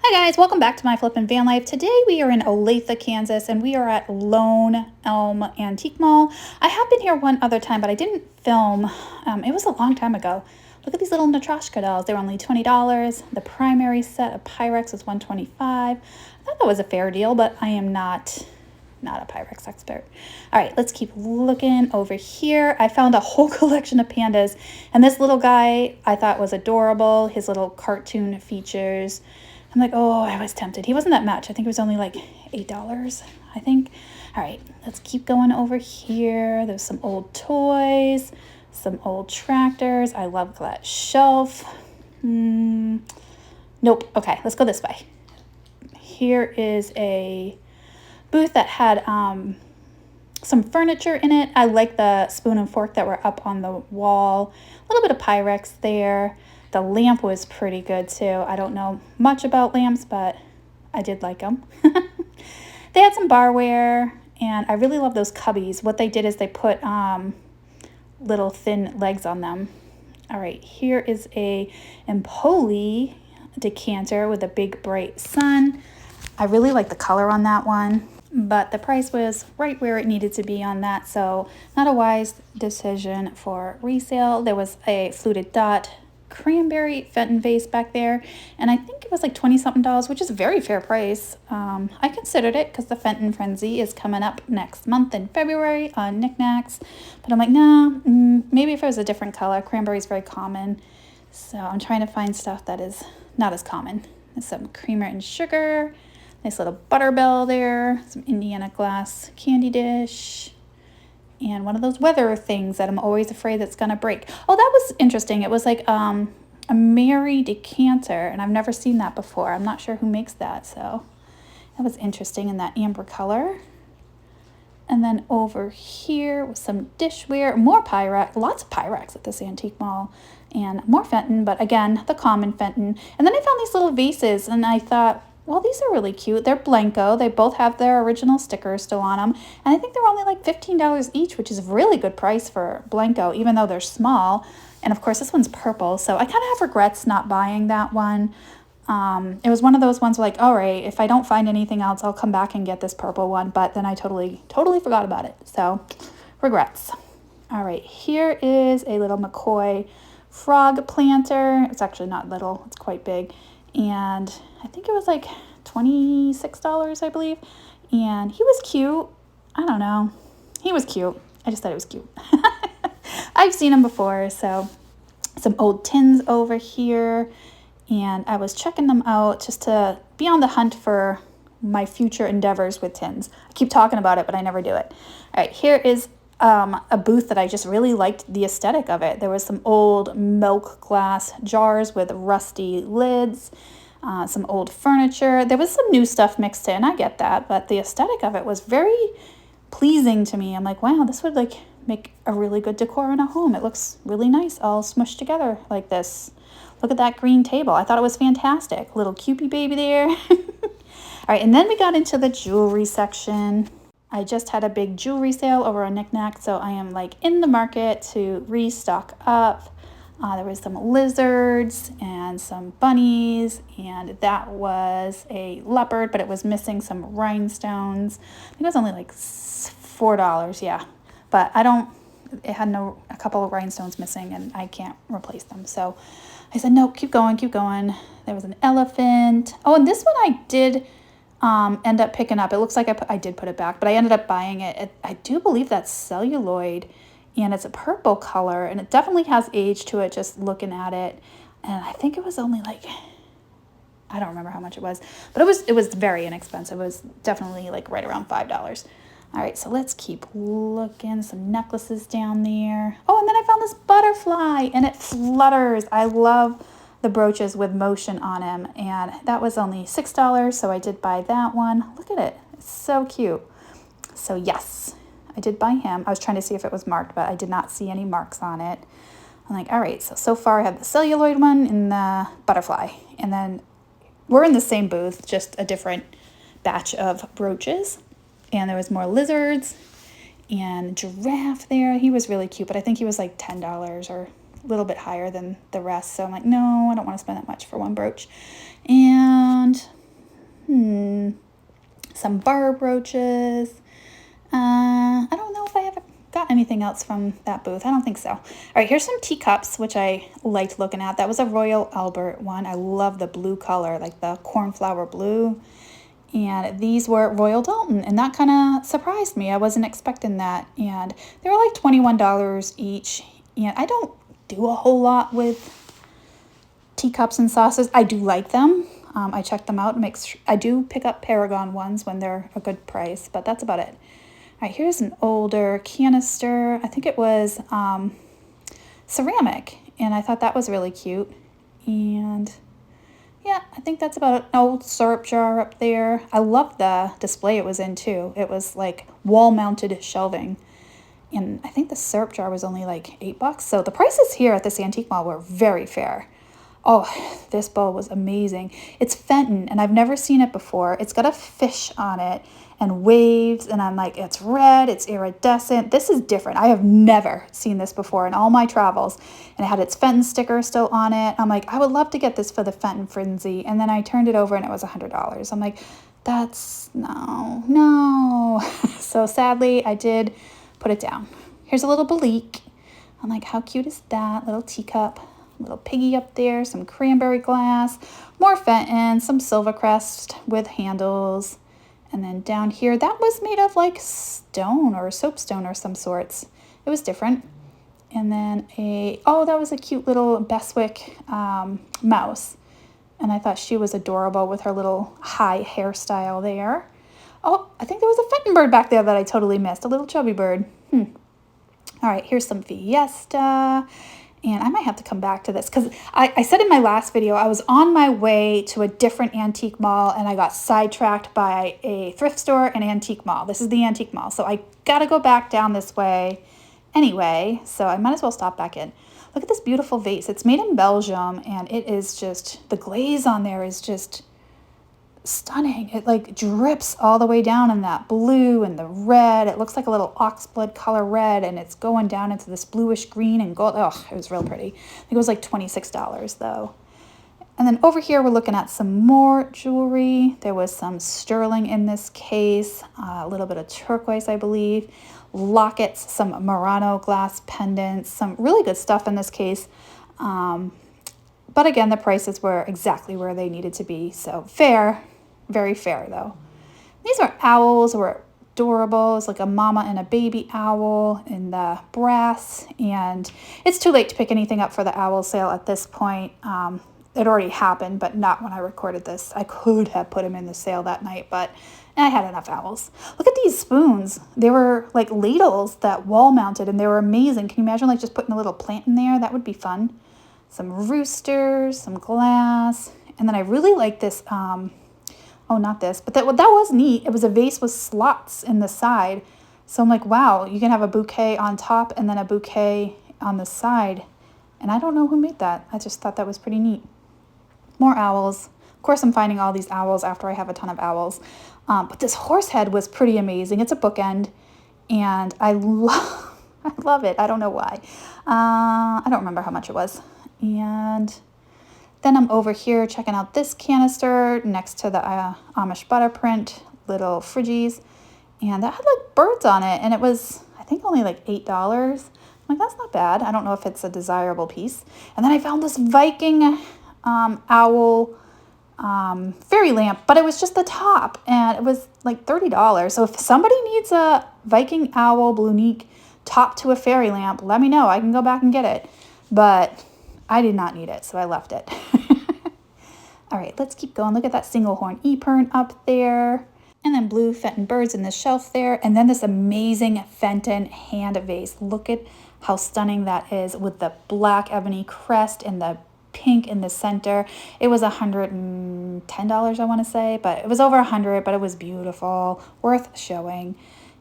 Hi guys, welcome back to my flippin' van life. Today we are in Olathe, Kansas, and we are at Lone Elm Antique Mall. I have been here one other time, but I didn't film. It was a long time ago. Look at these little Natrashka dolls. They were only $20. The primary set of Pyrex was $125. I thought that was a fair deal, but I am not a Pyrex expert. All right, let's keep looking over here. I found a whole collection of pandas, and this little guy I thought was adorable. His little cartoon features. I'm like, oh, I was tempted. He wasn't that much. I think it was only like $8, I think. All right, let's keep going over here. There's some old toys, some old tractors. I love that shelf. Nope. Okay, let's go this way. Here is a booth that had some furniture in it. I like the spoon and fork that were up on the wall. A little bit of Pyrex there. The lamp was pretty good too. I don't know much about lamps, but I did like them. They had some barware, and I really love those cubbies. What they did is they put little thin legs on them. All right, here is a Empoli decanter with a big bright sun. I really like the color on that one, but the price was right where it needed to be on that, so not a wise decision for resale. There was a fluted dot cranberry Fenton vase back there, and I think it was like 20-something, which is a very fair price. I considered it because the Fenton Frenzy is coming up next month in February on knickknacks, but I'm like, nah, maybe if it was a different color. Cranberry is very common, so I'm trying to find stuff that is not as common. There's some creamer and sugar, nice little butter bell there, some Indiana glass candy dish, and one of those weather things that I'm always afraid that's gonna break. Oh, that was interesting. It was like a Mary decanter, and I've never seen that before. I'm not sure who makes that, so that was interesting in that amber color. And then over here with some dishware, more Pyrex, lots of Pyrex at this antique mall, and more Fenton, but again, the common Fenton. And then I found these little vases, and I thought, well, these are really cute. They're Blanco. They both have their original stickers still on them. And I think they're only like $15 each, which is a really good price for Blanco, even though they're small. And of course, this one's purple. So I kind of have regrets not buying that one. It was one of those ones where like, all right, if I don't find anything else, I'll come back and get this purple one. But then I totally forgot about it. So regrets. All right, here is a little McCoy frog planter. It's actually not little. It's quite big. And I think it was like $26, I believe. And he was cute. I don't know. He was cute. I just thought it was cute. I've seen him before. So some old tins over here. And I was checking them out just to be on the hunt for my future endeavors with tins. I keep talking about it, but I never do it. All right, here is a booth that I just really liked the aesthetic of it. There was some old milk glass jars with rusty lids, some old furniture. There was some new stuff mixed in, I get that, but the aesthetic of it was very pleasing to me. I'm like, wow, this would like make a really good decor in a home. It looks really nice, all smushed together like this. Look at that green table. I thought it was fantastic. Little Cupid baby there. All right, and then we got into the jewelry section. I just had a big jewelry sale over on Knickknack, so I am like in the market to restock up. There was some lizards and some bunnies, and that was a leopard, but it was missing some rhinestones. I think it was only like $4, yeah. But it had a couple of rhinestones missing, and I can't replace them. So I said, nope, keep going, keep going. There was an elephant. Oh, and this one I did end up picking up. It looks like I did put it back, but I ended up buying it. I do believe that's celluloid, and it's a purple color, and it definitely has age to it just looking at it. And I think it was only like, I don't remember how much it was, but it was very inexpensive. It was definitely like right around $5. All right, so let's keep looking. Some necklaces down there. Oh, and then I found this butterfly, and it flutters. I love the brooches with motion on them, and that was only $6, so I did buy that one. Look at it. It's so cute. So yes, I did buy him. I was trying to see if it was marked, but I did not see any marks on it. I'm like, all right, so far I have the celluloid one and the butterfly, and then we're in the same booth, just a different batch of brooches. And there was more lizards and giraffe there. He was really cute, but I think he was like $10 or a little bit higher than the rest. So I'm like, no, I don't want to spend that much for one brooch. And some bar brooches. I don't know if I ever got anything else from that booth. I don't think so. All right, here's some teacups, which I liked looking at. That was a Royal Albert one. I love the blue color, like the cornflower blue. And these were Royal Dalton, and that kind of surprised me. I wasn't expecting that. And they were like $21 each. And I don't do a whole lot with teacups and saucers. I do like them. I check them out. I do pick up Paragon ones when they're a good price, but that's about it. All right, here's an older canister. I think it was ceramic, and I thought that was really cute. And yeah, I think that's about an old syrup jar up there. I love the display it was in too. It was like wall-mounted shelving. And I think the syrup jar was only like $8. So the prices here at this antique mall were very fair. Oh, this bowl was amazing. It's Fenton, and I've never seen it before. It's got a fish on it and waves, and I'm like, it's red, it's iridescent. This is different. I have never seen this before in all my travels. And it had its Fenton sticker still on it. I'm like, I would love to get this for the Fenton Frenzy. And then I turned it over and it was $100. I'm like, no. So sadly, I did put it down. Here's a little Belique. I'm like, how cute is that? Little teacup. Little piggy up there, some cranberry glass, more Fenton, some Silvercrest with handles. And then down here, that was made of like stone or soapstone or some sorts. It was different. And then that was a cute little Beswick mouse. And I thought she was adorable with her little high hairstyle there. Oh, I think there was a Fenton bird back there that I totally missed, a little chubby bird. All right, here's some Fiesta. And I might have to come back to this because I said in my last video, I was on my way to a different antique mall and I got sidetracked by a thrift store and antique mall. This is the antique mall. So I got to go back down this way anyway. So I might as well stop back in. Look at this beautiful vase. It's made in Belgium and it is just, the glaze on there is just stunning. It like drips all the way down in that blue and the red. It looks like a little oxblood color red, and it's going down into this bluish green and gold. Oh, it was real pretty. I think it was like $26 though. And then over here we're looking at some more jewelry. There was some sterling in this case, a little bit of turquoise, I believe, lockets, some Murano glass pendants, some really good stuff in this case. But again, the prices were exactly where they needed to be. So fair. Very fair, though. These are owls, were adorable. It's like a mama and a baby owl in the brass. And it's too late to pick anything up for the owl sale at this point. It already happened, but not when I recorded this. I could have put them in the sale that night, but I had enough owls. Look at these spoons. They were like ladles that wall mounted, and they were amazing. Can you imagine like just putting a little plant in there? That would be fun. Some roosters, some glass. And then I really like this... not this, but that was neat. It was a vase with slots in the side. So I'm like, wow, you can have a bouquet on top and then a bouquet on the side. And I don't know who made that. I just thought that was pretty neat. More owls. Of course, I'm finding all these owls after I have a ton of owls. But this horse head was pretty amazing. It's a bookend, and I love it. I don't know why. I don't remember how much it was. And then I'm over here checking out this canister next to the Amish butter print, little Friggies. And that had like birds on it. And it was, I think, only like $8. I'm like, that's not bad. I don't know if it's a desirable piece. And then I found this Viking owl fairy lamp, but it was just the top. And it was like $30. So if somebody needs a Viking owl Blunique top to a fairy lamp, let me know. I can go back and get it. But I did not need it, so I left it. All right, let's keep going. Look at that single horn Epergne up there. And then blue Fenton birds in the shelf there. And then this amazing Fenton hand vase. Look at how stunning that is with the black ebony crest and the pink in the center. It was $110, I want to say, but it was over $100, but it was beautiful, worth showing.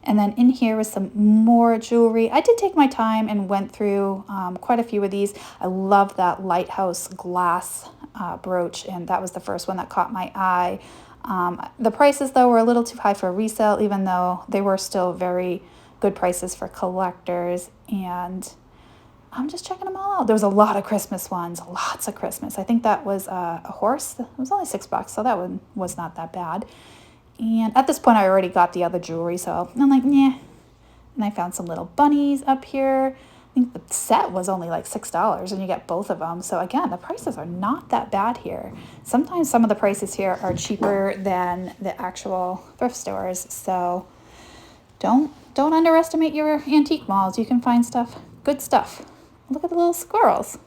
And then in here was some more jewelry. I did take my time and went through quite a few of these. I love that lighthouse glass brooch, and that was the first one that caught my eye. The prices, though, were a little too high for resale, even though they were still very good prices for collectors. And I'm just checking them all out. There was a lot of Christmas ones, lots of Christmas. I think that was a horse. It was only $6, so that one was not that bad. And at this point, I already got the other jewelry, so I'm like, yeah. And I found some little bunnies up here. I think the set was only like $6 and you get both of them. So again, the prices are not that bad here. Sometimes some of the prices here are cheaper than the actual thrift stores. So don't underestimate your antique malls. You can find stuff, good stuff. Look at the little squirrels.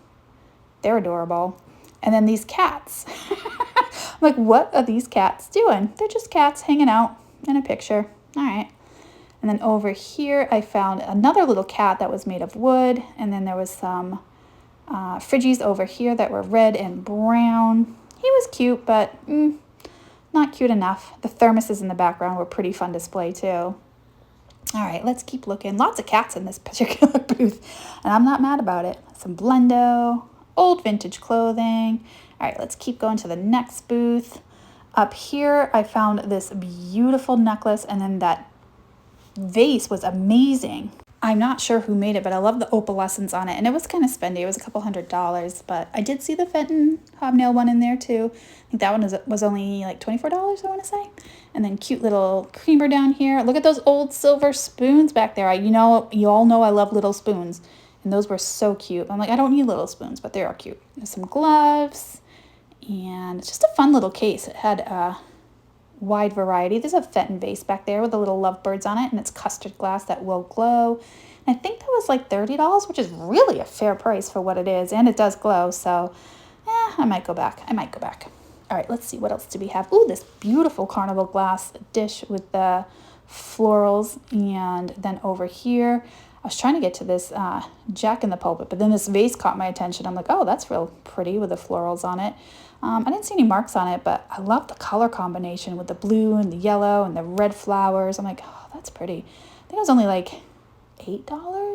They're adorable. And then these cats. I'm like, what are these cats doing? They're just cats hanging out in a picture. All right. And then over here, I found another little cat that was made of wood. And then there was some Friggies over here that were red and brown. He was cute, but not cute enough. The thermoses in the background were pretty fun display too. All right, let's keep looking. Lots of cats in this particular booth, and I'm not mad about it. Some Blendo, old vintage clothing. All right, let's keep going to the next booth. Up here, I found this beautiful necklace, and then that vase was amazing. I'm not sure who made it, but I love the opalescence on it, and it was kind of spendy. It was a couple $100, but I did see the Fenton hobnail one in there too. I think that one was only like $24, I want to say. And then cute little creamer down here. Look at those old silver spoons back there. You all know I love little spoons, and those were so cute. I'm like, I don't need little spoons, but they are cute. There's some gloves, and it's just a fun little case. It had a wide variety. There's a Fenton vase back there with the little lovebirds on it, and it's custard glass that will glow. And I think that was like $30, which is really a fair price for what it is, and it does glow, so I might go back. All right, let's see, what else do we have? Ooh, this beautiful carnival glass dish with the florals. And then over here, I was trying to get to this Jack in the Pulpit, but then this vase caught my attention. I'm like, oh, that's real pretty with the florals on it. I didn't see any marks on it, but I love the color combination with the blue and the yellow and the red flowers. I'm like, oh, that's pretty. I think it was only like $8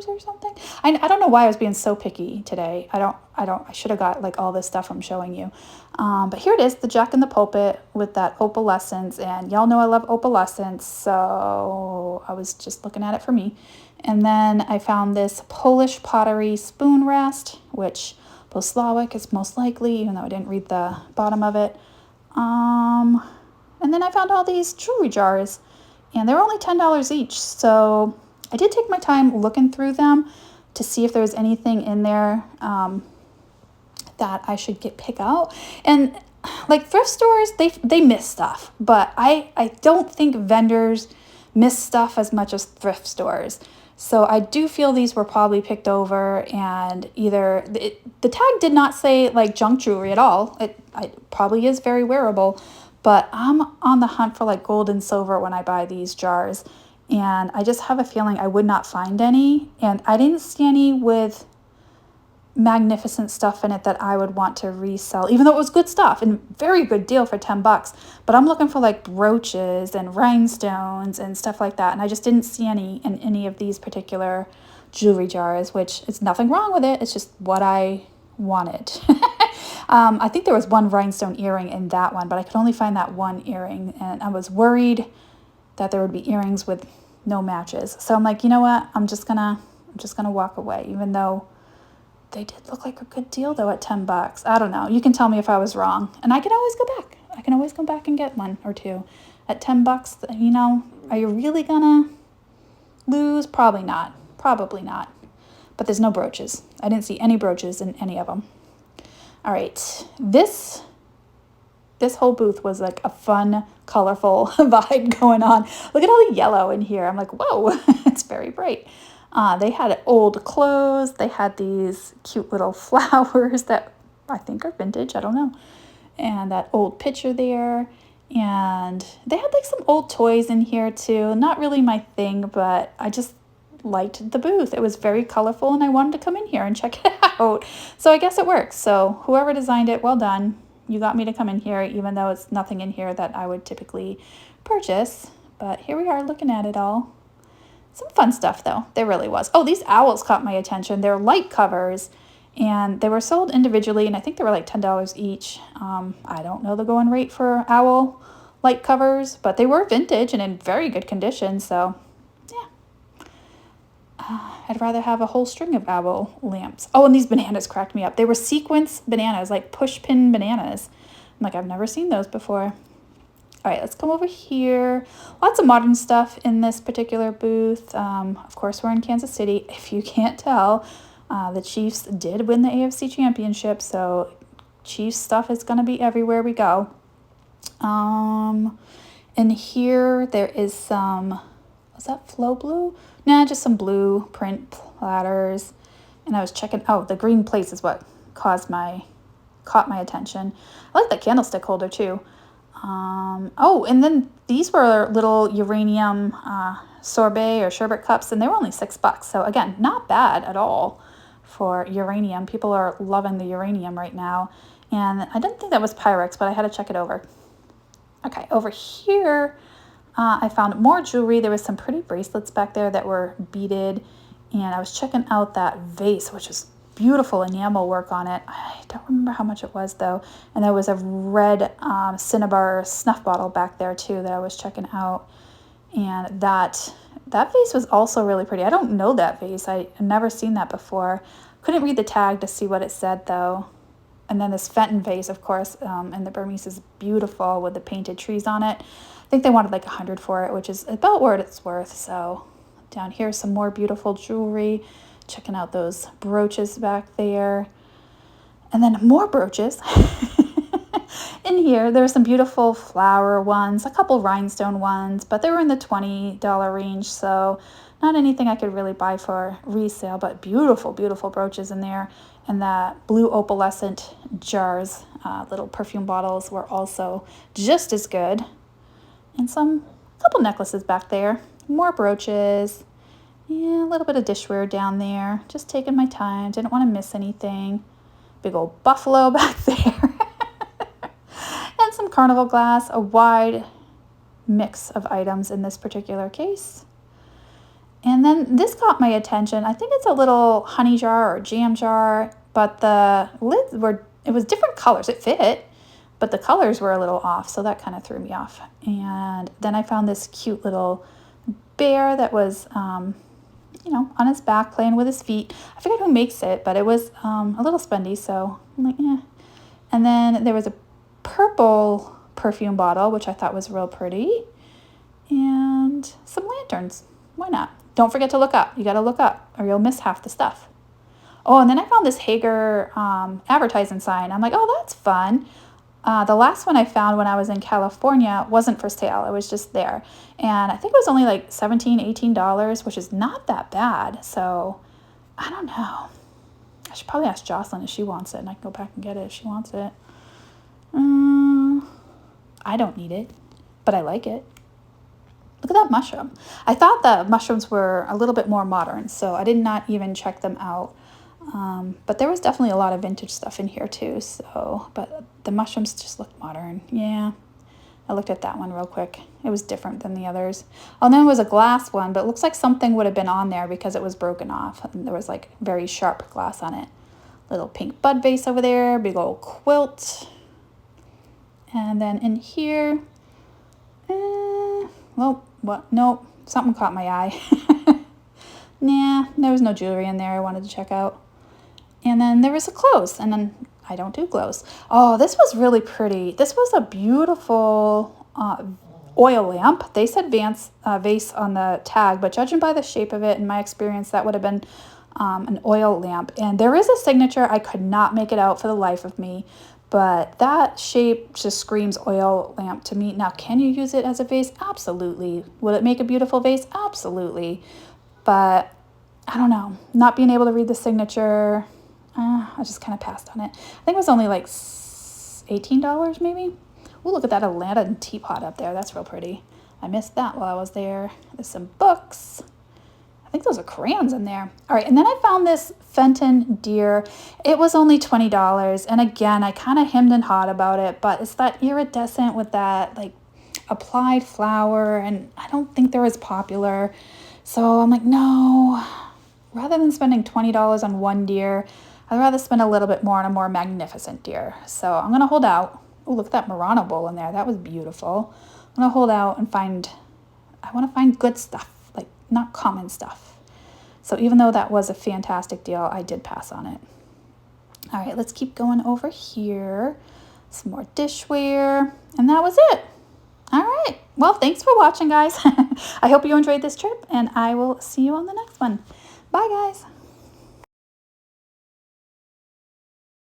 or something. I don't know why I was being so picky today. I should have got like all this stuff I'm showing you. But here it is, the Jack in the Pulpit with that opalescence, and y'all know I love opalescence, so I was just looking at it for me. And then I found this Polish pottery spoon rest, which Slavic is most likely, even though I didn't read the bottom of it. And then I found all these jewelry jars, and they were only $10 each. So I did take my time looking through them to see if there was anything in there that I should pick out. And like thrift stores, they miss stuff, but I don't think vendors miss stuff as much as thrift stores. So I do feel these were probably picked over, and either the tag did not say like junk jewelry at all. It probably is very wearable, but I'm on the hunt for like gold and silver when I buy these jars, and I just have a feeling I would not find any, and I didn't see any with magnificent stuff in it that I would want to resell, even though it was good stuff and very good deal for $10. But I'm looking for like brooches and rhinestones and stuff like that, and I just didn't see any in any of these particular jewelry jars, which is nothing wrong with it. It's just what I wanted. I think there was one rhinestone earring in that one, but I could only find that one earring, and I was worried that there would be earrings with no matches. So I'm like, you know what? I'm just gonna walk away, even though they did look like a good deal though at $10. I don't know. You can tell me if I was wrong, and I can always go back. I can always go back and get one or two at $10. You know, are you really gonna lose? Probably not. Probably not. But there's no brooches. I didn't see any brooches in any of them. All right, this whole booth was like a fun, colorful vibe going on. Look at all the yellow in here. I'm like, whoa, it's very bright. They had old clothes. They had these cute little flowers that I think are vintage. I don't know. And that old picture there. And they had like some old toys in here too. Not really my thing, but I just liked the booth. It was very colorful, and I wanted to come in here and check it out. So I guess it works. So whoever designed it, well done. You got me to come in here, even though it's nothing in here that I would typically purchase. But here we are looking at it all. Some fun stuff, though. There really was. Oh, these owls caught my attention. They're light covers, and they were sold individually, and I think they were like $10 each. I don't know the going rate for owl light covers, but they were vintage and in very good condition, so yeah. I'd rather have a whole string of owl lamps. Oh, and these bananas cracked me up. They were sequence bananas, like push pin bananas. I'm like, I've never seen those before. All right, let's come over here. Lots of modern stuff in this particular booth. Of course, we're in Kansas City. If you can't tell, the Chiefs did win the AFC Championship, so Chiefs stuff is going to be everywhere we go. And here there is some, was that Flow Blue? Nah, just some blue print platters. And I was checking, oh, the green plates is what caught my attention. I like the candlestick holder too. Oh, and then these were little uranium sorbet or sherbet cups, and they were only $6. So again, not bad at all for uranium. People are loving the uranium right now. And I didn't think that was Pyrex, but I had to check it over. Okay, over here, I found more jewelry. There was some pretty bracelets back there that were beaded. And I was checking out that vase, which is beautiful enamel work on it. I don't remember how much it was though. And there was a red Cinnabar snuff bottle back there too that I was checking out. And that vase was also really pretty. I don't know that vase. I've never seen that before. Couldn't read the tag to see what it said though. And then this Fenton vase, of course, and the Burmese is beautiful with the painted trees on it. I think they wanted like $100 for it, which is about what it's worth. So down here, some more beautiful jewelry. Checking out those brooches back there. And then more brooches. In here, there were some beautiful flower ones, a couple rhinestone ones, but they were in the $20 range, so not anything I could really buy for resale, but beautiful, beautiful brooches in there. And the blue opalescent jars, little perfume bottles, were also just as good. And couple necklaces back there, more brooches. Yeah, a little bit of dishware down there. Just taking my time. Didn't want to miss anything. Big old buffalo back there. And some carnival glass. A wide mix of items in this particular case. And then this caught my attention. I think it's a little honey jar or jam jar. But the lids it was different colors. It fit, but the colors were a little off. So that kind of threw me off. And then I found this cute little bear that was... on his back, playing with his feet. I forget who makes it, but it was a little spendy, so I'm like, eh. And then there was a purple perfume bottle, which I thought was real pretty. And some lanterns. Why not? Don't forget to look up. You got to look up, or you'll miss half the stuff. Oh, and then I found this Hager advertising sign. I'm like, oh, that's fun. The last one I found when I was in California wasn't for sale. It was just there. And I think it was only like $17, $18, which is not that bad. So I don't know. I should probably ask Jocelyn if she wants it, and I can go back and get it if she wants it. I don't need it, but I like it. Look at that mushroom. I thought the mushrooms were a little bit more modern, so I did not even check them out. But there was definitely a lot of vintage stuff in here too. But the mushrooms just look modern. Yeah. I looked at that one real quick. It was different than the others. Oh, and then it was a glass one, but it looks like something would have been on there because it was broken off. And there was like very sharp glass on it. Little pink bud vase over there, big old quilt. And then in here, well, what? Nope, something caught my eye. Nah, there was no jewelry in there I wanted to check out. And then there was a clothes, and then I don't do clothes. Oh, this was really pretty. This was a beautiful oil lamp. They said vase on the tag, but judging by the shape of it, in my experience, that would have been an oil lamp. And there is a signature. I could not make it out for the life of me, but that shape just screams oil lamp to me. Now, can you use it as a vase? Absolutely. Will it make a beautiful vase? Absolutely. But I don't know. Not being able to read the signature, I just kind of passed on it. I think it was only like $18 maybe. Ooh, look at that Aladdin teapot up there. That's real pretty. I missed that while I was there. There's some books. I think those are crayons in there. All right, and then I found this Fenton deer. It was only $20. And again, I kind of hemmed and hawed about it, but it's that iridescent with that like applied flower, and I don't think they're as popular. So I'm like, no, rather than spending $20 on one deer, I'd rather spend a little bit more on a more magnificent deer. So I'm going to hold out. Oh, look at that Murano bowl in there. That was beautiful. I'm going to hold out and I want to find good stuff, like not common stuff. So even though that was a fantastic deal, I did pass on it. All right, let's keep going over here. Some more dishware. And that was it. All Well, thanks for watching, guys. I hope you enjoyed this trip, and I will see you on the next one. Bye, guys.